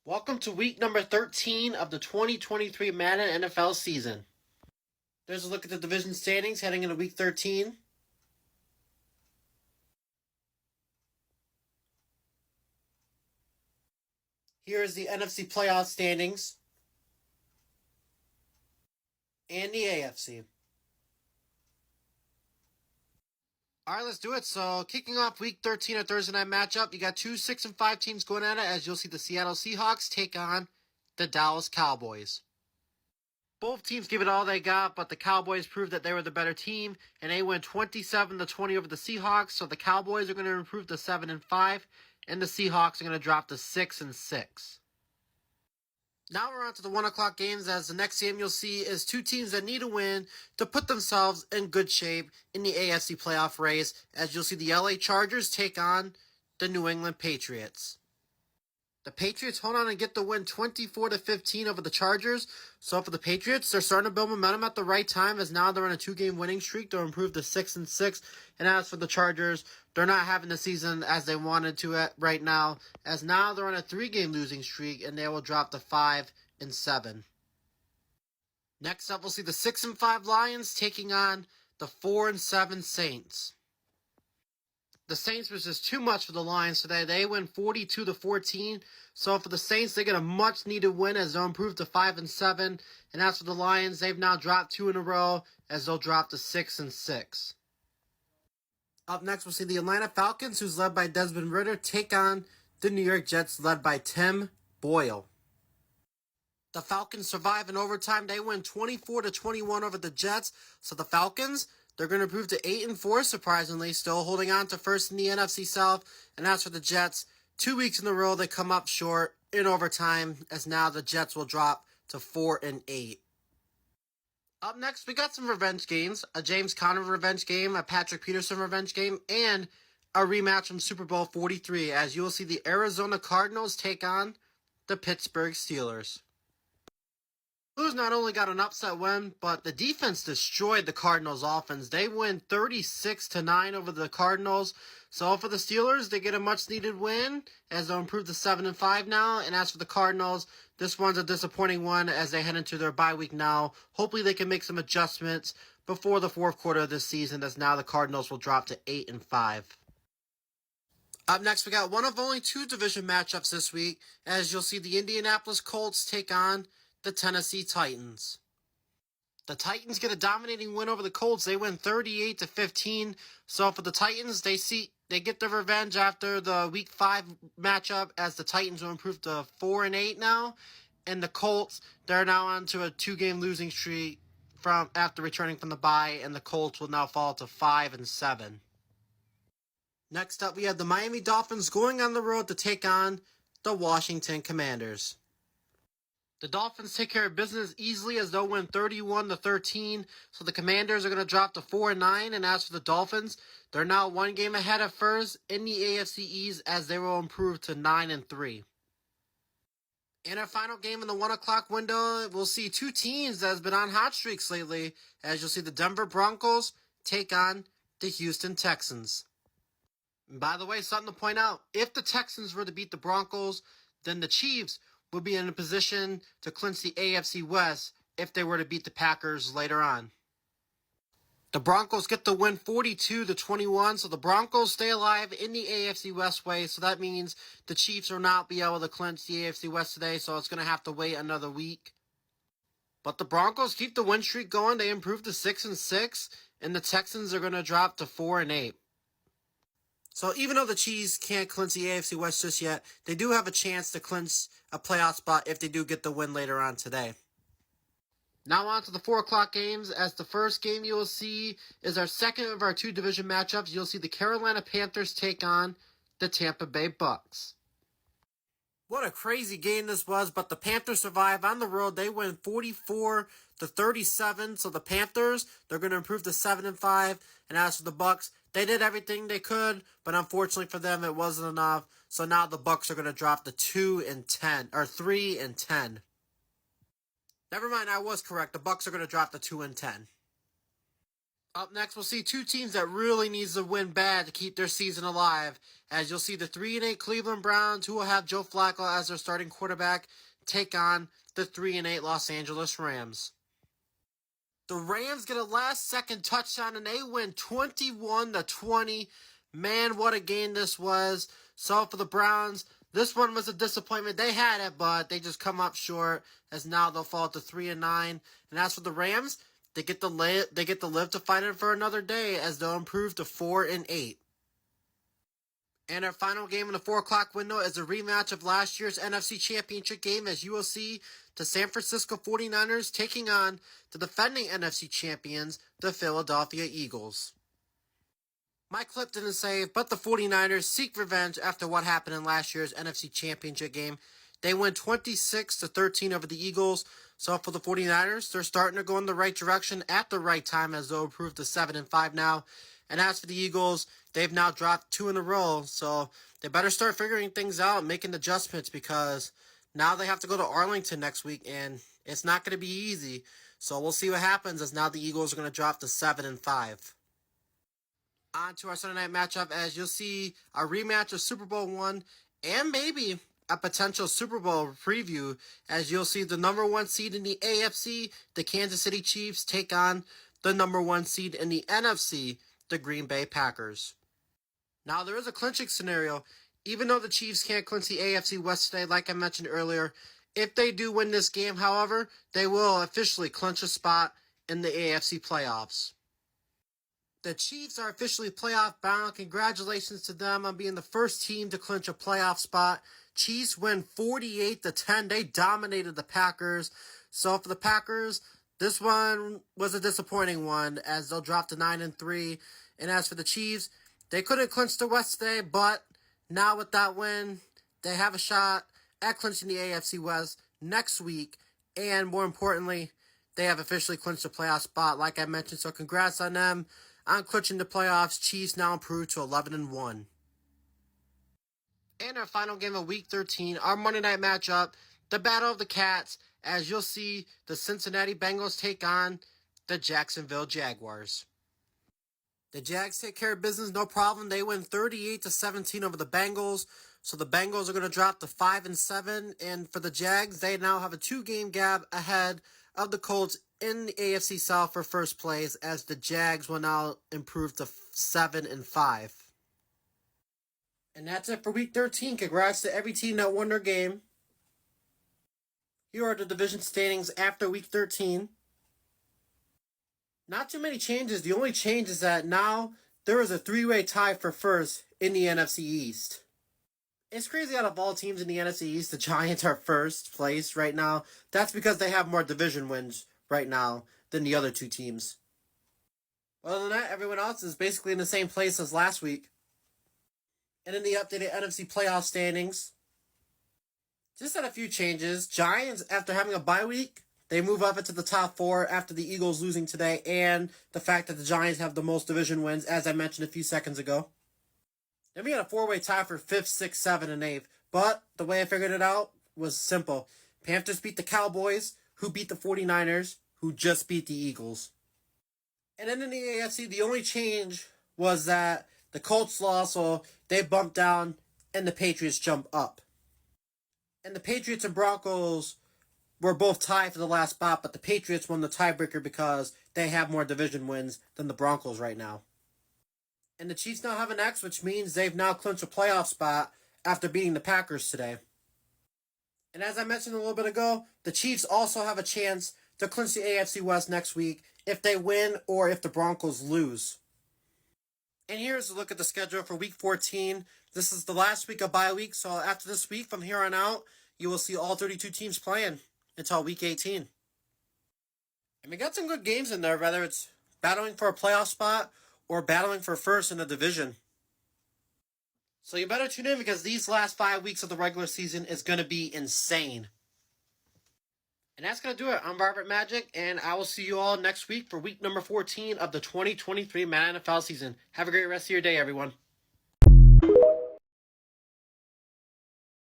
Welcome to week number 13 of the 2023 Madden NFL season. There's a look at the division standings heading into week 13. Here is the NFC playoff standings and the AFC. Alright, let's do it. So, kicking off week 13, a Thursday night matchup, you got two 6-5 teams going at it, as you'll see the Seattle Seahawks take on the Dallas Cowboys. Both teams give it all they got, but the Cowboys proved that they were the better team, and they went 27-20 over the Seahawks. So the Cowboys are going to improve to 7-5, and the Seahawks are going to drop to 6-6. Now we're on to the 1 o'clock games, as the next game you'll see is two teams that need a win to put themselves in good shape in the AFC playoff race, as you'll see the LA Chargers take on the New England Patriots. The Patriots hold on and get the win 24-15 over the Chargers. So for the Patriots, they're starting to build momentum at the right time, as now they're on a 2-game winning streak. They'll improve to 6-6. And as for the Chargers, they're not having the season as they wanted to right now, as now they're on a 3-game losing streak, and they will drop to 5-7. Next up, we'll see the 6-5 Lions taking on the 4-7 Saints. The Saints was just too much for the Lions today. They win 42-14. So for the Saints, they get a much-needed win as they'll improve to 5-7. And as for the Lions, they've now dropped 2 in a row as they'll drop to 6-6. Up next, we'll see the Atlanta Falcons, who's led by Desmond Ridder, take on the New York Jets, led by Tim Boyle. The Falcons survive in overtime. They win 24-21 over the Jets. So the Falcons, they're going to improve to 8-4, surprisingly, still holding on to first in the NFC South. And as for the Jets, 2 weeks in a row, they come up short in overtime, as now the Jets will drop to 4-8. Up next, we got some revenge games. A James Conner revenge game, a Patrick Peterson revenge game, and a rematch from Super Bowl 43, as you will see the Arizona Cardinals take on the Pittsburgh Steelers. Steelers not only got an upset win, but the defense destroyed the Cardinals' offense. They win 36-9 over the Cardinals. So for the Steelers, they get a much-needed win, as they'll improve to 7-5 now. And as for the Cardinals, this one's a disappointing one as they head into their bye week now. Hopefully they can make some adjustments before the fourth quarter of this season, as now the Cardinals will drop to 8-5. Up next, we got one of only 2 division matchups this week, as you'll see the Indianapolis Colts take on the Tennessee Titans. The Titans get a dominating win over the Colts. They win 38-15. So for the Titans, they get their revenge after the Week 5 matchup, as the Titans will improve to 4-8 now. And the Colts, they're now on to a 2-game losing streak from after returning from the bye, and the Colts will now fall to 5-7. Next up, we have the Miami Dolphins going on the road to take on the Washington Commanders. The Dolphins take care of business easily, as they'll win 31-13. So the Commanders are going to drop to 4-9. And as for the Dolphins, they're now 1 game ahead of first in the AFC East, as they will improve to 9-3. In our final game in the 1 o'clock window, we'll see 2 teams that have been on hot streaks lately, as you'll see the Denver Broncos take on the Houston Texans. And by the way, something to point out, if the Texans were to beat the Broncos, then the Chiefs would be in a position to clinch the AFC West if they were to beat the Packers later on. The Broncos get the win 42-21, so the Broncos stay alive in the AFC West way, so that means the Chiefs will not be able to clinch the AFC West today, so it's going to have to wait another week. But the Broncos keep the win streak going. They improve to 6-6, and the Texans are going to drop to 4-8. So even though the Chiefs can't clinch the AFC West just yet, they do have a chance to clinch a playoff spot if they do get the win later on today. Now on to the 4 o'clock games, as the first game you will see is our second of our 2 division matchups. You'll see the Carolina Panthers take on the Tampa Bay Bucks. What a crazy game this was, but the Panthers survive on the road. They win 44-37. So the Panthers, they're going to improve to 7-5. And as for the Bucks, they did everything they could, but unfortunately for them, it wasn't enough. So now the Bucks are going to drop to 2-10 or 3-10. Never mind, I was correct. The Bucks are going to drop to 2-10. Up next, we'll see two teams that really needs to win bad to keep their season alive. As you'll see the 3-8 Cleveland Browns, who will have Joe Flacco as their starting quarterback, take on the 3-8 Los Angeles Rams. The Rams get a last-second touchdown and they win 21-20. Man, what a game this was. So for the Browns, this one was a disappointment. They had it, but they just come up short. As now they'll fall to 3-9. And as for the Rams, they get to live to fight it for another day as they'll improve to 4-8. And our final game in the 4 o'clock window is a rematch of last year's NFC Championship game as you will see the San Francisco 49ers taking on the defending NFC champions, the Philadelphia Eagles. My clip didn't say, but the 49ers seek revenge after what happened in last year's NFC Championship game. They win 26-13 over the Eagles. So for the 49ers, they're starting to go in the right direction at the right time as they'll improve to 7-5 now. And as for the Eagles, they've now dropped 2 in a row. So they better start figuring things out, making adjustments because now they have to go to Arlington next week and it's not going to be easy. So we'll see what happens as now the Eagles are going to drop to 7-5. On to our Sunday night matchup as you'll see a rematch of Super Bowl I and maybe a potential Super Bowl preview as you'll see the number 1 seed in the AFC, the Kansas City Chiefs, take on the number 1 seed in the NFC, the Green Bay Packers. Now there is a clinching scenario. Even though the Chiefs can't clinch the AFC West today, like I mentioned earlier, if they do win this game, however, they will officially clinch a spot in the AFC playoffs. The Chiefs are officially playoff bound. Congratulations to them on being the first team to clinch a playoff spot. Chiefs win 48-10. They dominated the Packers. So for the Packers, this one was a disappointing one as they'll drop to 9-3. And as for the Chiefs, they couldn't clinch the West today, but now with that win, they have a shot at clinching the AFC West next week. And more importantly, they have officially clinched the playoff spot, like I mentioned. So congrats on them on clinching the playoffs. Chiefs now improved to 11-1. And our final game of Week 13, our Monday night matchup, the Battle of the Cats, as you'll see the Cincinnati Bengals take on the Jacksonville Jaguars. The Jags take care of business, no problem. They win 38-17 over the Bengals. So the Bengals are going to drop to 5-7. And for the Jags, they now have a 2-game gap ahead of the Colts in the AFC South for first place, as the Jags will now improve to 7-5. And that's it for Week 13. Congrats to every team that won their game. Here are the division standings after Week 13. Not too many changes. The only change is that now there is a 3-way tie for first in the NFC East. It's crazy out of all teams in the NFC East, the Giants are first place right now. That's because they have more division wins right now than the other 2 teams. Other than that, everyone else is basically in the same place as last week. And in the updated NFC playoff standings, just had a few changes. Giants, after having a bye week, they move up into the top 4 after the Eagles losing today and the fact that the Giants have the most division wins, as I mentioned a few seconds ago. Then we had a 4-way tie for 5th, 6th, 7th, and 8th. But the way I figured it out was simple. Panthers beat the Cowboys, who beat the 49ers, who just beat the Eagles. And then in the AFC, the only change was that the Colts lost, so they bumped down, and the Patriots jump up. And the Patriots and Broncos were both tied for the last spot, but the Patriots won the tiebreaker because they have more division wins than the Broncos right now. And the Chiefs now have an X, which means they've now clinched a playoff spot after beating the Packers today. And as I mentioned a little bit ago, the Chiefs also have a chance to clinch the AFC West next week if they win or if the Broncos lose. And here's a look at the schedule for Week 14. This is the last week of bye week, so after this week, from here on out, you will see all 32 teams playing until Week 18. And we got some good games in there, whether it's battling for a playoff spot or battling for first in the division. So you better tune in because these last 5 weeks of the regular season is going to be insane. And that's going to do it. I'm Robert Magic, and I will see you all next week for week number 14 of the 2023 Madden NFL season. Have a great rest of your day, everyone.